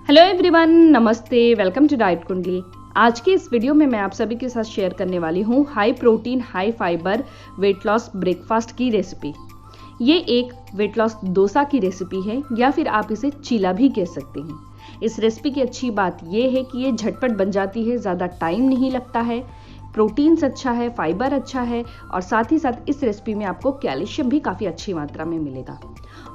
Hello everyone, नमस्ते, welcome to diet कुंडली। आज की इस वीडियो में मैं आप सभी के साथ शेयर करने वाली हूँ high protein high fibre weight loss breakfast की रेसिपी। ये एक वेट लॉस डोसा की रेसिपी है या फिर आप इसे चीला भी कह सकते हैं। इस रेसिपी की अच्छी बात ये है कि ये झटपट बन जाती है, ज़्यादा टाइम नहीं लगता है, प्रोटीन्स अच्छा है, फाइबर अच्छा है और साथ ही साथ इस रेसिपी में आपको कैल्शियम भी काफ़ी अच्छी मात्रा में मिलेगा।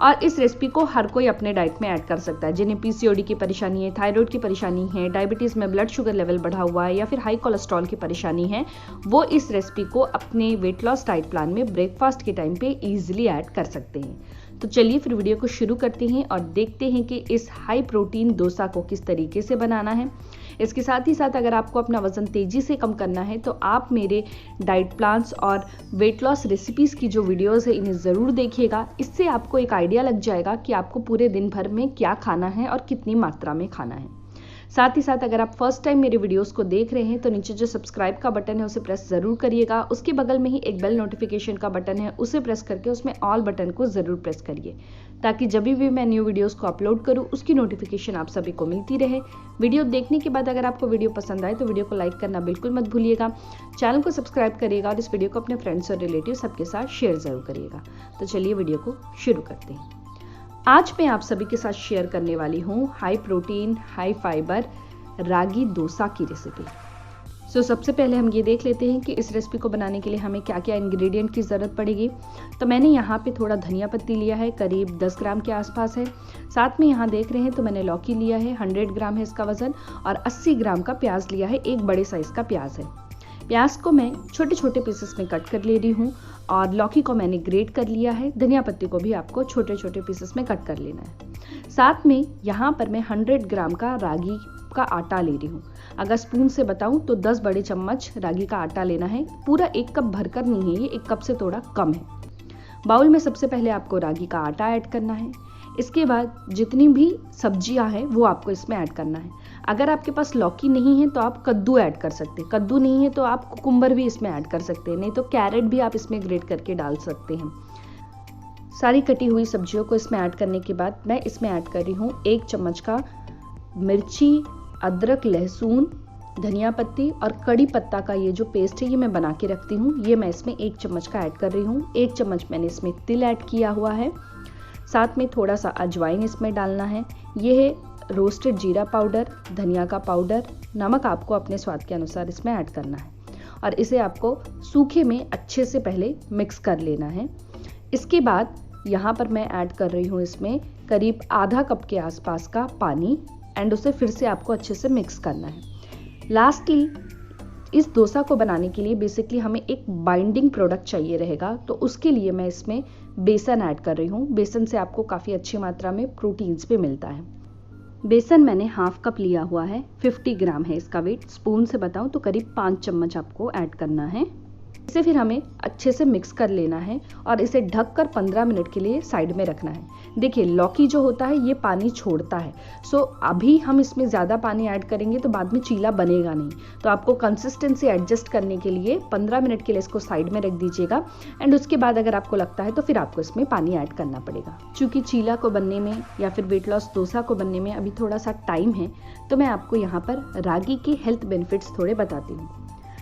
और इस रेसिपी को हर कोई अपने डाइट में ऐड कर सकता है। जिन्हें पीसीओडी की परेशानी है, थायराइड की परेशानी है, डायबिटीज़ में ब्लड शुगर लेवल बढ़ा हुआ है या फिर हाई कोलेस्ट्रॉल की परेशानी है, वो इस रेसिपी को अपने वेट लॉस डाइट प्लान में ब्रेकफास्ट के टाइम पे इजीली ऐड कर सकते हैं। तो चलिए फिर वीडियो को शुरू करते हैं और देखते हैं कि इस हाई प्रोटीन डोसा को किस तरीके से बनाना है। इसके साथ ही साथ अगर आपको अपना वजन तेजी से कम करना है तो आप मेरे डाइट प्लान्स और वेट लॉस रेसिपीज़ की जो वीडियोस है इन्हें ज़रूर देखिएगा। इससे आपको एक आइडिया लग जाएगा कि आपको पूरे दिन भर में क्या खाना है और कितनी मात्रा में खाना है। साथ ही साथ अगर आप फर्स्ट टाइम मेरे वीडियोस को देख रहे हैं तो नीचे जो सब्सक्राइब का बटन है उसे प्रेस ज़रूर करिएगा। उसके बगल में ही एक बेल नोटिफिकेशन का बटन है, उसे प्रेस करके उसमें ऑल बटन को ज़रूर प्रेस करिए ताकि जब भी मैं न्यू वीडियोस को अपलोड करूं उसकी नोटिफिकेशन आप सभी को मिलती रहे। वीडियो देखने के बाद अगर आपको वीडियो पसंद आए तो वीडियो को लाइक करना बिल्कुल मत भूलिएगा, चैनल को सब्सक्राइब करिएगा और इस वीडियो को अपने फ्रेंड्स और रिलेटिव सबके साथ शेयर ज़रूर करिएगा। तो चलिए वीडियो को शुरू करते हैं। आज मैं आप सभी के साथ शेयर करने वाली हूँ high protein high fibre ragi dosa की रेसिपी। सबसे पहले हम ये देख लेते हैं कि इस रेसिपी को बनाने के लिए हमें क्या क्या इंग्रेडिएंट की ज़रूरत पड़ेगी। तो मैंने यहाँ पे थोड़ा धनिया पत्ती लिया है, करीब 10 ग्राम के आसपास है। साथ में यहाँ देख रहे हैं तो मैंने लौकी लिया है, 100 ग्राम है इसका वज़न, और 80 ग्राम का प्याज लिया है, एक बड़े साइज़ का प्याज है। प्याज को मैं छोटे छोटे पीसेस में कट कर ले रही हूँ और लौकी को मैंने ग्रेट कर लिया है। धनिया पत्ती को भी आपको छोटे छोटे पीसेस में कट कर लेना है। साथ में यहाँ पर मैं 100 ग्राम का रागी का आटा ले रही हूँ। अगर स्पून से बताऊँ तो 10 बड़े चम्मच रागी का आटा लेना है। पूरा 1 कप भरकर नहीं है, ये 1 कप से थोड़ा कम है। बाउल में सबसे पहले आपको रागी का आटा ऐड करना है। इसके बाद जितनी भी सब्जियां हैं वो आपको इसमें ऐड करना है। अगर आपके पास लौकी नहीं है तो आप कद्दू ऐड कर सकते हैं, कद्दू नहीं है तो आप कुकुम्बर भी इसमें ऐड कर सकते हैं, नहीं तो कैरेट भी आप इसमें ग्रेट करके डाल सकते हैं। सारी कटी हुई सब्जियों को इसमें ऐड करने के बाद मैं इसमें ऐड कर रही हूँ 1 चम्मच का मिर्ची, अदरक, लहसुन, धनिया पत्ती और कड़ी पत्ता का ये जो पेस्ट है ये मैं बना के रखती हूँ, ये मैं इसमें 1 चम्मच का ऐड कर रही हूँ। 1 चम्मच मैंने इसमें तिल ऐड किया हुआ है। साथ में थोड़ा सा अजवाइन इसमें डालना है। ये है रोस्टेड जीरा पाउडर, धनिया का पाउडर, नमक आपको अपने स्वाद के अनुसार इसमें ऐड करना है और इसे आपको सूखे में अच्छे से पहले मिक्स कर लेना है। इसके बाद यहाँ पर मैं ऐड कर रही हूँ इसमें करीब आधा कप के आसपास का पानी एंड उसे फिर से आपको अच्छे से मिक्स करना है। लास्टली इस डोसा को बनाने के लिए बेसिकली हमें एक बाइंडिंग प्रोडक्ट चाहिए रहेगा, तो उसके लिए मैं इसमें बेसन ऐड कर रही हूँ। बेसन से आपको काफ़ी अच्छी मात्रा में प्रोटीन्स भी मिलता है। बेसन मैंने हाफ कप लिया हुआ है, 50 ग्राम है इसका वेट। स्पून से बताऊँ तो करीब 5 चम्मच आपको ऐड करना है। इसे फिर हमें अच्छे से मिक्स कर लेना है और इसे ढककर 15 मिनट के लिए साइड में रखना है। देखिए लौकी जो होता है ये पानी छोड़ता है, अभी हम इसमें ज़्यादा पानी ऐड करेंगे तो बाद में चीला बनेगा नहीं। तो आपको कंसिस्टेंसी एडजस्ट करने के लिए 15 मिनट के लिए इसको साइड में रख दीजिएगा एंड उसके बाद अगर आपको लगता है तो फिर आपको इसमें पानी ऐड करना पड़ेगा। चूँकि चीला को बनने में या फिर वेट लॉस डोसा को बनने में अभी थोड़ा सा टाइम है तो मैं आपको यहाँ पर रागी के हेल्थ बेनिफिट्स थोड़े बताती हूँ।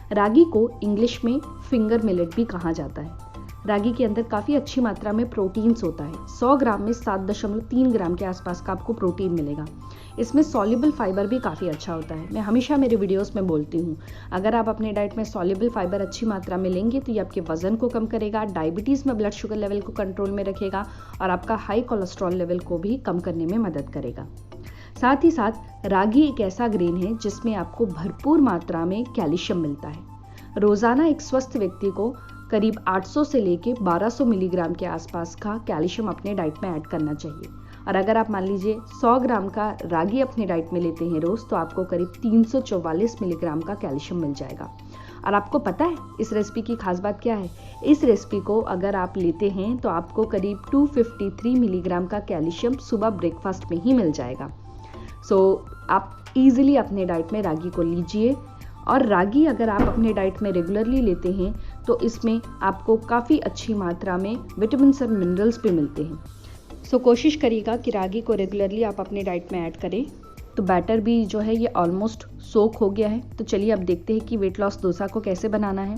रागी को इंग्लिश में फिंगर मिलेट भी कहा जाता है। रागी के अंदर काफ़ी अच्छी मात्रा में प्रोटीन्स होता है। 100 ग्राम में 7.3 ग्राम के आसपास का आपको प्रोटीन मिलेगा। इसमें सॉल्युबल फाइबर भी काफ़ी अच्छा होता है। मैं हमेशा मेरे वीडियोस में बोलती हूँ, अगर आप अपने डाइट में सॉल्युबल फाइबर अच्छी मात्रा में लेंगे तो ये आपके वजन को कम करेगा, डायबिटीज़ में ब्लड शुगर लेवल को कंट्रोल में रखेगा और आपका हाई कोलेस्ट्रॉल लेवल को भी कम करने में मदद करेगा। साथ ही साथ रागी एक ऐसा ग्रेन है जिसमें आपको भरपूर मात्रा में कैल्शियम मिलता है। रोज़ाना एक स्वस्थ व्यक्ति को करीब 800 से लेके 1200 मिलीग्राम के आसपास का कैल्शियम अपने डाइट में ऐड करना चाहिए। और अगर आप मान लीजिए 100 ग्राम का रागी अपने डाइट में लेते हैं रोज़ तो आपको करीब 344 मिलीग्राम का कैल्शियम मिल जाएगा। और आपको पता है इस रेसिपी की खास बात क्या है? इस रेसिपी को अगर आप लेते हैं तो आपको करीब 253 मिलीग्राम का कैल्शियम सुबह ब्रेकफास्ट में ही मिल जाएगा। आप इजीली अपने डाइट में रागी को लीजिए और रागी अगर आप अपने डाइट में रेगुलरली लेते हैं तो इसमें आपको काफ़ी अच्छी मात्रा में विटामिन और मिनरल्स भी मिलते हैं। कोशिश करिएगा कि रागी को रेगुलरली आप अपने डाइट में ऐड करें। तो बैटर भी जो है ये ऑलमोस्ट सोक हो गया है। तो चलिए अब देखते हैं कि वेट लॉस डोसा को कैसे बनाना है।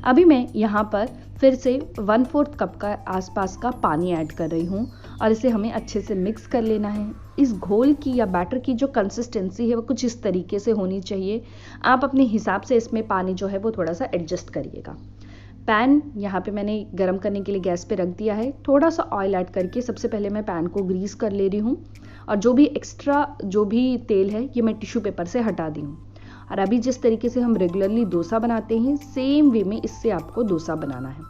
अभी मैं यहाँ पर फिर से 1/4 कप का आसपास का पानी ऐड कर रही हूँ और इसे हमें अच्छे से मिक्स कर लेना है। इस घोल की या बैटर की जो कंसिस्टेंसी है वो कुछ इस तरीके से होनी चाहिए। आप अपने हिसाब से इसमें पानी जो है वो थोड़ा सा एडजस्ट करिएगा। पैन यहाँ पे मैंने गरम करने के लिए गैस पे रख दिया है। थोड़ा सा ऑयल ऐड करके सबसे पहले मैं पैन को ग्रीस कर ले रही हूँ और जो भी एक्स्ट्रा जो भी तेल है ये मैं टिश्यू पेपर से हटा दी हूँ। और अभी जिस तरीके से हम रेगुलरली डोसा बनाते हैं सेम वे में इससे आपको डोसा बनाना है।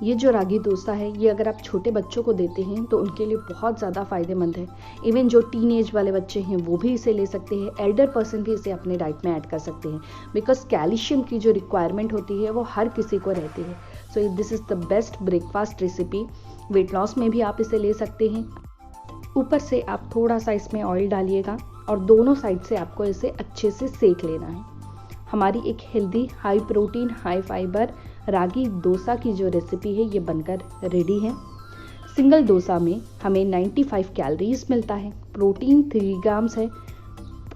ये जो रागी डोसा है ये अगर आप छोटे बच्चों को देते हैं तो उनके लिए बहुत ज़्यादा फ़ायदेमंद है। इवन जो टीनेज वाले बच्चे हैं वो भी इसे ले सकते हैं, एल्डर पर्सन भी इसे अपने डाइट में ऐड कर सकते हैं, बिकॉज कैल्शियम की जो रिक्वायरमेंट होती है वो हर किसी को रहती है। So this is the best breakfast recipe. Weight loss में भी आप इसे ले सकते हैं। ऊपर से आप थोड़ा सा इसमें ऑयल डालिएगा और दोनों साइड से आपको इसे अच्छे से सेक लेना है। हमारी एक healthy, high protein, high fibre ragi dosa की जो रेसिपी है ये बनकर रेडी है। सिंगल डोसा में हमें 95 कैलोरीज मिलता है, प्रोटीन 3 ग्राम्स है,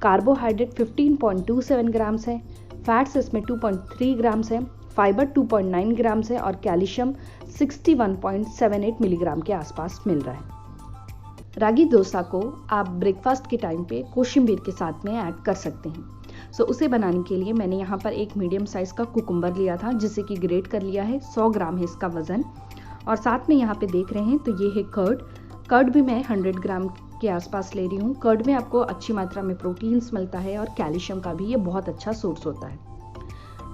कार्बोहाइड्रेट 15.27 ग्राम्स है, फैट्स इसमें 2.3 ग्राम्स है, फाइबर 2.9 ग्राम्स है और कैल्शियम 61.78 मिलीग्राम के आसपास मिल रहा है। रागी डोसा को आप ब्रेकफास्ट के टाइम पे कोशिम्बीर के साथ में ऐड कर सकते हैं। सो उसे बनाने के लिए मैंने यहाँ पर एक मीडियम साइज़ का कुकुम्बर लिया था जिसे कि ग्रेट कर लिया है। 100 ग्राम है इसका वज़न। और साथ में यहाँ पे देख रहे हैं तो ये है कर्ड भी मैं 100 ग्राम के आसपास ले रही हूँ। कर्ड में आपको अच्छी मात्रा में प्रोटीन्स मिलता है और कैल्शियम का भी ये बहुत अच्छा सोर्स होता है।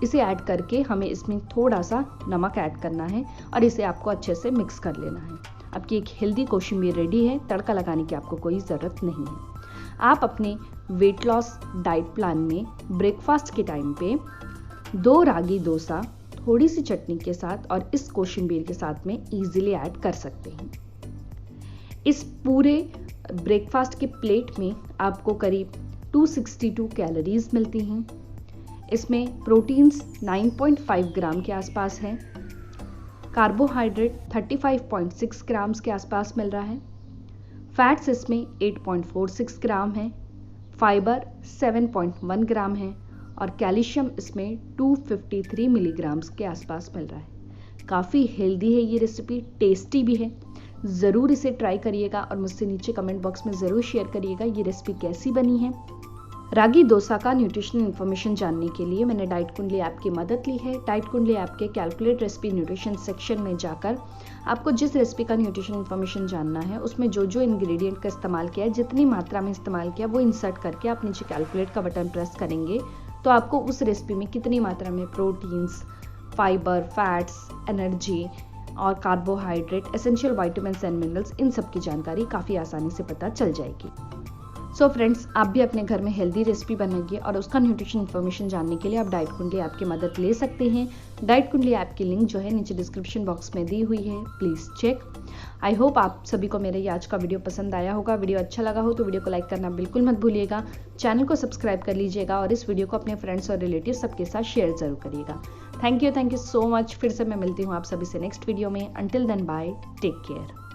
इसे ऐड करके हमें इसमें थोड़ा सा नमक ऐड करना है और इसे आपको अच्छे से मिक्स कर लेना है। आपकी एक हेल्दी कोशिम्बीर रेडी है। तड़का लगाने की आपको कोई ज़रूरत नहीं है। आप अपने वेट लॉस डाइट प्लान में ब्रेकफास्ट के टाइम पे 2 रागी डोसा थोड़ी सी चटनी के साथ और इस कोशिम्बीर के साथ में इजीली ऐड कर सकते हैं। इस पूरे ब्रेकफास्ट के प्लेट में आपको करीब 262 कैलोरीज मिलती हैं। इसमें प्रोटीन्स 9.5 ग्राम के आसपास है, कार्बोहाइड्रेट 35.6 ग्राम्स के आसपास मिल रहा है, फैट्स इसमें 8.46 ग्राम है, फाइबर 7.1 ग्राम है और कैल्शियम इसमें 253 मिलीग्राम्स के आसपास मिल रहा है। काफ़ी हेल्दी है ये रेसिपी, टेस्टी भी है। ज़रूर इसे ट्राई करिएगा और मुझसे नीचे कमेंट बॉक्स में ज़रूर शेयर करिएगा ये रेसिपी कैसी बनी है। रागी डोसा का न्यूट्रिशनल इन्फॉर्मेशन जानने के लिए मैंने डाइट कुंडली ऐप की मदद ली है। डाइट कुंडली ऐप के कैलकुलेट रेसिपी न्यूट्रिशन सेक्शन में जाकर आपको जिस रेसिपी का न्यूट्रिशनल इन्फॉर्मेशन जानना है उसमें जो जो इंग्रेडिएंट का इस्तेमाल किया है, जितनी मात्रा में इस्तेमाल किया वो इंसर्ट करके आप नीचे कैलकुलेट का बटन प्रेस करेंगे तो आपको उस रेसिपी में कितनी मात्रा में प्रोटीन्स, फाइबर, फैट्स, एनर्जी और carbohydrate, essential vitamins and minerals, इन सब की जानकारी काफ़ी आसानी से पता चल जाएगी। सो फ्रेंड्स, आप भी अपने घर में हेल्दी रेसिपी बनाइए और उसका न्यूट्रिशन इन्फॉर्मेशन जानने के लिए आप डाइट कुंडली ऐप की मदद ले सकते हैं। डाइट कुंडली ऐप की लिंक जो है नीचे डिस्क्रिप्शन बॉक्स में दी हुई है, प्लीज़ चेक। आई होप आप सभी को मेरा ये आज का वीडियो पसंद आया होगा। वीडियो अच्छा लगा हो तो वीडियो को लाइक करना बिल्कुल मत भूलिएगा। चैनल को सब्सक्राइब कर लीजिएगा और इस वीडियो को अपने फ्रेंड्स और रिलेटिव सबके साथ शेयर जरूर करिएगा। Thank you so much. फिर से मैं मिलती हूँ आप सभी से नेक्स्ट वीडियो में। Until then bye, take care.